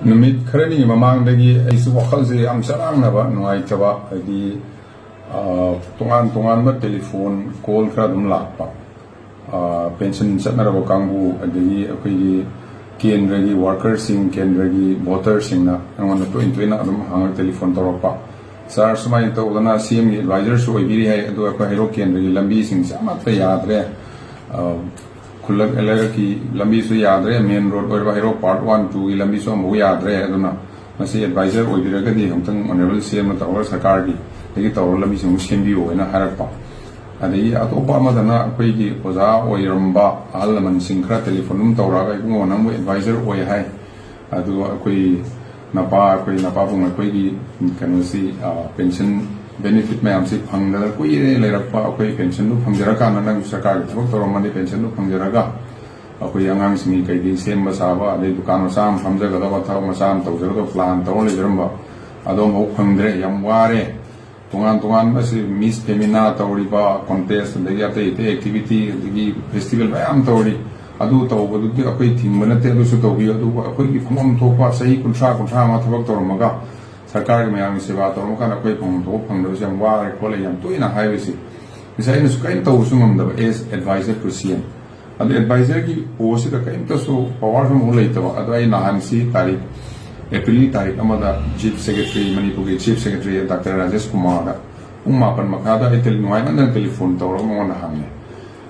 Numit Karani Mamandagi is Wakazi Amsarangava, Noaitava, the Tungan telephone call Kradum Lapa, pension Satnarabo Kangu, the Kenregi workers in Kenregi voters in and one of 20 Adam telephone Toropa. Sar Sumai Tolana CM advisors who very do a Heirok Kenregi Lambis in Samata Yadre. Kulak Eleraki Lambisu Yadre, main road over Heirok Part 1 to Lambiso Muyadre, Aduna, Masi advisor will be regarding Hampton Honorable CM Tower Sakardi, the Tower Lambisum Shimbio in a Harapa. And the Atopa Madana, Quigi, Poza, or Yamba, Alaman Sinkra, telephone, Toraga, one advisor, way high. Adu Aqui Napa, Napapum, Quigi, can see pension benefit mayam si phangda kuire lerakpa akoi pension nu phangjaraga nanang sarkar thok toromani pension nu phangjaraga akoi angang singi kaigi semba saba ade dukan masam phamjaga da thak masam tawjaraga plan tawle jeramba adom ho phangdre yam ware tungan asi miss femina tawriba contest degi ate activity degi festival mayam tawri adu tawbadu di akoi thingmana te adu su tawbi adu akoi ki phomam thokpa sahi kuntra ma thabak toromaga Sarkar Mayam Seva Torokan Akoi Pong to Pangdosam War Kolayam Tuina Highway. Design is kind of Sumam as advisor to CM. And the advisor ki post the kind of so powerful later Adwai Nahansi Tari April Tari Amada Chief Secretary Manipur Chief Secretary Dr. Rajesh Kumara Umapan Makada Etel Noina telephone Toromona Hame.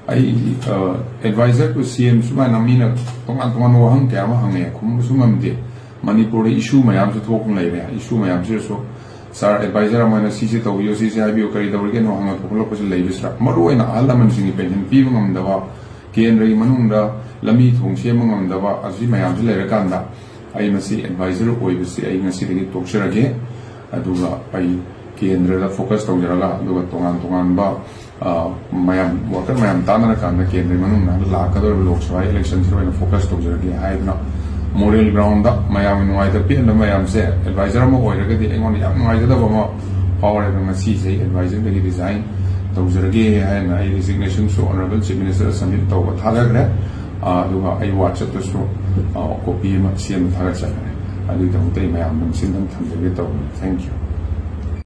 I advisor to CM Sumanamina Toman Wahang Kama Hame Kum Sumam de. Manipur issue mayam to talk later, issue mayam so. Sir, advisor among the CC to UCCIB carried over again on a couple of ladies. Moro and Alaman singing pension, people on the va, Ken Raymanunda, Lamit, whom Shemang on the va, as we mayam to Lerakanda. I must see advisor, or you see, I must see the talk again. I do by Ken Reda focused on Jaraga, do a Tongan ba, mayam, water mayam Tanaka, Ken Raymanunda, Lakador looks by elections when focused on Jaraga. I have not. Moral ground up, Mayam and the Pin, the Mayam said, advisor of Moira, on the young Miser of power and a CC advisor the design, those are gay and a resignation so Honorable Chief Minister Samit Towa Talagra, I watch it to show copy CM Talaga. I did not take my arm and send them to the Thank you.